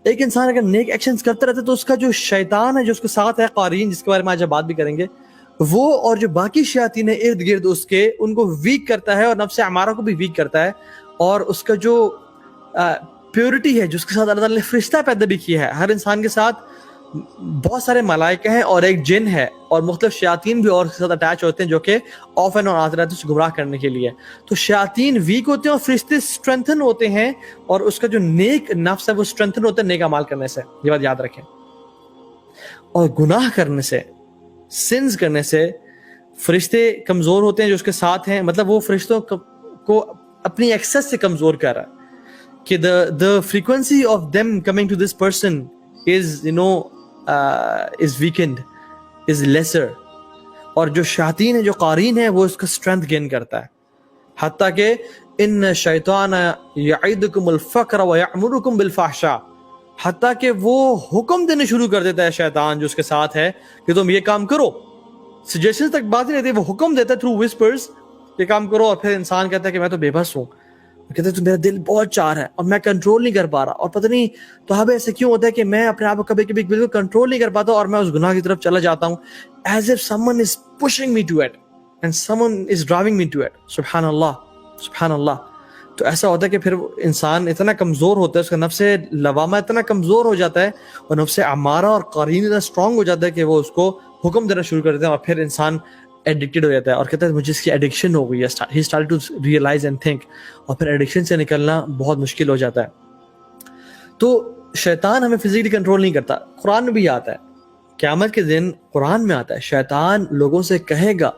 ایک انسان اگر نیک ایکشنز کرتا رہتا ہے تو اس کا جو شیطان ہے جو اس کے ساتھ ہے قارین، جس کے بارے میں آج بات بھی کریں گے، وہ اور جو باقی شیاطین ہیں ارد گرد اس کے، ان کو ویک کرتا ہے اور نفس امارہ کو بھی ویک کرتا ہے. اور اس کا جو پیورٹی ہے، جس کے ساتھ اللہ تعالیٰ نے فرشتہ پیدا بھی کیا ہے، ہر انسان کے ساتھ بہت سارے ملائکہ ہیں اور ایک جن ہے، اور مختلف شیاطین بھی اور اس کے ساتھ اٹیچ ہوتے ہیں جو کہ آف اینڈ آن آتے رہتے ہیں اسے گمراہ کرنے کے لیے. تو شیاطین ویک ہوتے ہیں اور فرشتے اسٹرینتھن ہوتے ہیں، اور اس کا جو نیک نفس ہے وہ اسٹرینتھن ہوتا ہے نیک اعمال کرنے سے. یہ بات یاد رکھیں. اور گناہ کرنے سے، سنز کرنے سے فرشتے کمزور ہوتے ہیں جو اس کے ساتھ ہیں. مطلب وہ فرشتوں کو اپنی ایکسس سے کمزور کر رہا ہے کہ the frequency of them coming to this person is is weakened, is lesser. اور جو شیاطین ہے، جو قارین ہے، وہ اس کا اسٹرینتھ گین کرتا ہے. حتیٰ کہ ان الشیطان یعدکم الفقر ویأمرکم بالفحشاء، حتیٰ کہ وہ حکم دینے شروع کر دیتا ہے شیطان جو اس کے ساتھ ہے کہ تم یہ کام کرو. سجیشن تک بات نہیں رہتی، وہ حکم دیتا ہے تھرو وسپرز، یہ کام کرو. اور پھر انسان کہتا ہے کہ میں تو بے بس ہوں، کہتے ہیں تو میرا دل بہت چاہ رہا ہے اور میں کنٹرول نہیں کر پا رہا، اور پتہ نہیں تو ہمیں ایسے کیوں ہوتا ہے کہ میں اپنے آپ کو کبھی کبھی بالکل کنٹرول نہیں کر پاتا اور میں اس گناہ کی طرف چلا جاتا ہوں. As if someone is pushing me to it and someone is driving me to it. سبحان اللہ، سبحان اللہ. تو ایسا ہوتا ہے کہ پھر انسان اتنا کمزور ہوتا ہے، اس کا نفس لوامہ اتنا کمزور ہو جاتا ہے اور نفس امارہ اور قارین اتنا اسٹرانگ ہو جاتا ہے کہ وہ اس کو حکم دینا شروع کر دیتے ہیں، اور پھر انسان ایڈکٹڈ ہو جاتا ہے اور کہتا ہے مجھے اس کی ایڈکشن ہو گئی ہے. He started to realize and think, اور پھر ایڈکشن سے نکلنا بہت مشکل ہو جاتا ہے. تو شیطان ہمیں فزیکلی کنٹرول نہیں کرتا. قرآن میں بھی آتا ہے، قیامت کے دن قرآن میں آتا ہے شیطان لوگوں سے کہے گا،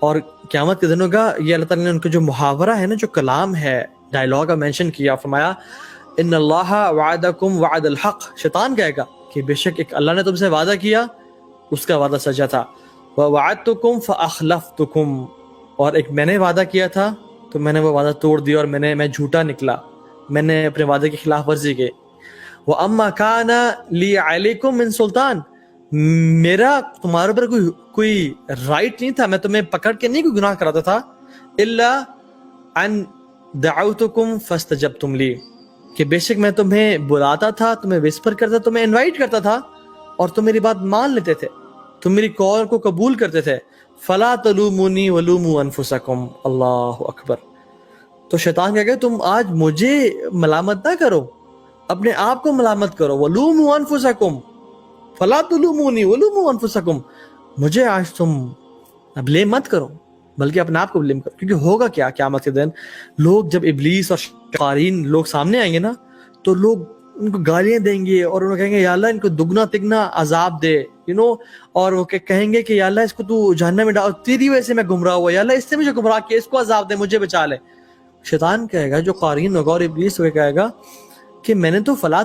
اور قیامت کے دن ہوگا. یہ اللہ تعالیٰ نے ان کا جو محاورہ ہے نا، جو کلام ہے، ڈائلاگ کا مینشن کیا، فرمایا ان اللہ وعدکم وعد الحق. شیطان کہے گا کہ بے شک ایک اللہ نے تم سے وعدہ کیا، اس کا وعدہ سچا تھا. وَوَعَدْتُكُمْ فَأَخْلَفْتُكُمْ، اور ایک میں نے وعدہ کیا تھا تو میں نے وہ وعدہ توڑ دیا اور میں جھوٹا نکلا، میں نے اپنے وعدے کی خلاف ورزی کی. وَأَمَّا كَانَ لِي عَلَيْكُمْ مِنْ سُلطان، میرا تمہارے اوپر کوئی رائٹ نہیں تھا، میں تمہیں پکڑ کے نہیں کوئی گناہ کراتا تھا. إِلَّا أَن دَعَوْتُكُمْ فَاسْتَجَبْتُمْ لِي، کہ بے شک میں تمہیں بلاتا تھا، تمہیں وسپر کرتا، تمہیں انوائٹ کرتا تھا، اور تم میری بات مان لیتے تھے، تم میری کال کو قبول کرتے تھے. فلا تلومونی ولوموا انفسکم. اللہ اکبر. تو شیطان کہے گا تم آج مجھے ملامت نہ کرو، اپنے آپ کو ملامت کرو. ولوموا انفسکم فلا تلومونی ولوموا انفسکم، مجھے آج تم بلیم مت کرو بلکہ اپنے آپ کو بلیم کرو. کیونکہ ہوگا کیا قیامت کے دن، لوگ جب ابلیس اور قارین لوگ سامنے آئیں گے نا، تو لوگ ان کو گالیاں دیں گے اور انہوں کہیں گے یا اللہ ان کو دگنا تگنا عذاب دے، اور وہ کہیں گے کہ یا اللہ اس کو تو جہنم میں ڈال، تیری وجہ سے میں گمراہ ہوا، یا اللہ اس سے مجھے گمراہ کیا، اس کو عذاب دے، مجھے بچا لے. شیطان کہے گا، جو قارین ہوگا اور ابلیس ہوگا، کہے گا کہ میں نے تو فلا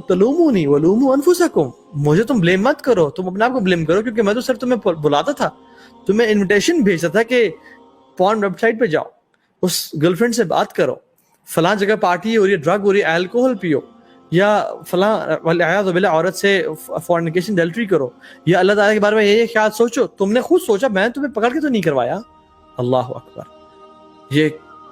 تلومونی ولوموا انفسکم، مجھے تم بلیم مت کرو، تم اپنے آپ کو بلیم کرو، کیونکہ میں تو صرف تمہیں بلاتا تھا، تمہیں انویٹیشن بھیجتا تھا کہ پورن ویب سائٹ پہ جاؤ، اس گرل فرینڈ سے بات کرو، فلاں جگہ پارٹی ہو رہی ہے، ڈرگ ہو رہی ہے، الکوہل پیو، یا فلاں والعیاذ باللہ عورت سے فورنیکیشن ایڈلٹری کرو، یا اللہ تعالیٰ کے بارے میں یہ خیال سوچو. تم نے خود سوچا، میں تمہیں پکڑ کے تو نہیں کروایا. اللہ اکبر. یہ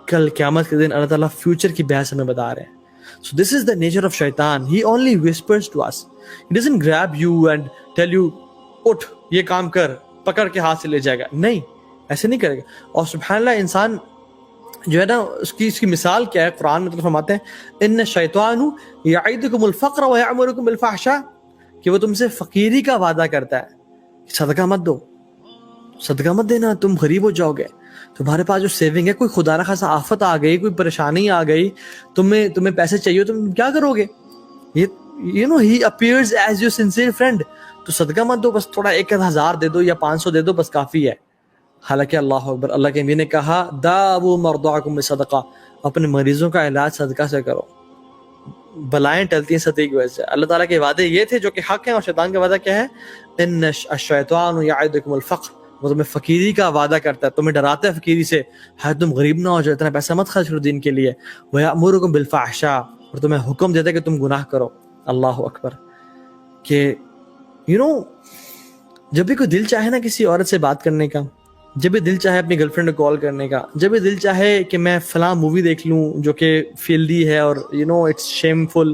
کل قیامت کے دن اللہ تعالیٰ فیوچر کی بحث ہمیں بتا رہے ہیں. So this is the nature of shaitan. He only whispers to us. He doesn't grab you and tell you اٹھ یہ کام کر، پکڑ کے ہاتھ سے لے جائے گا. نہیں، ایسے نہیں کرے گا. اور سبحان اللہ، انسان جو ہے نا، اس کی مثال کیا ہے؟ قرآن میں فرماتے ہیں ان الشیطان یعدکم الفقر ویأمرکم بالفحشاء، کہ وہ تم سے فقیری کا وعدہ کرتا ہے، صدقہ مت دو، صدقہ مت دینا، تم غریب ہو جاؤ گے. تمہارے پاس جو سیونگ ہے، کوئی خدا نہ خاصا آفت آ گئی، کوئی پریشانی آ گئی، تمہیں پیسے چاہیے، تم کیا کرو گے؟ he appears as your sincere friend. تو صدقہ مت دو، بس تھوڑا 1000 دے دو یا 500 دے دو، بس کافی ہے. حالانکہ اللہ اکبر، اللہ کے نبی نے کہا داؤوا مرضعکم بصدقہ، اپنے مریضوں کا علاج صدقہ سے کرو. بلائیں ٹلتی ہیں صدقے کی وجہ سے. اللہ تعالیٰ کے وعدے یہ تھے جو کہ حق ہیں، اور شیطان کا وعدہ کیا ہے؟ ان الشیطان یعدکم الفقر، وہ تمہیں فقیری کا وعدہ کرتا ہے، تمہیں ڈراتا ہے فقیری سے، ہے تم غریب نہ ہو جائے، اتنا پیسہ مت خرچ کرو دین کے لیے. ویأمرکم بالفحشاء، اور تمہیں حکم دیتا ہے کہ تم گناہ کرو. اللہ اکبر. کہ جب بھی کوئی دل چاہے نا کسی عورت سے بات کرنے کا، جب بھی دل چاہے اپنی گرل فرینڈ کو کال کرنے کا، جب بھی دل چاہے کہ میں فلاں مووی دیکھ لوں جو کہ فیلڈی ہے اور اٹس شیم فل،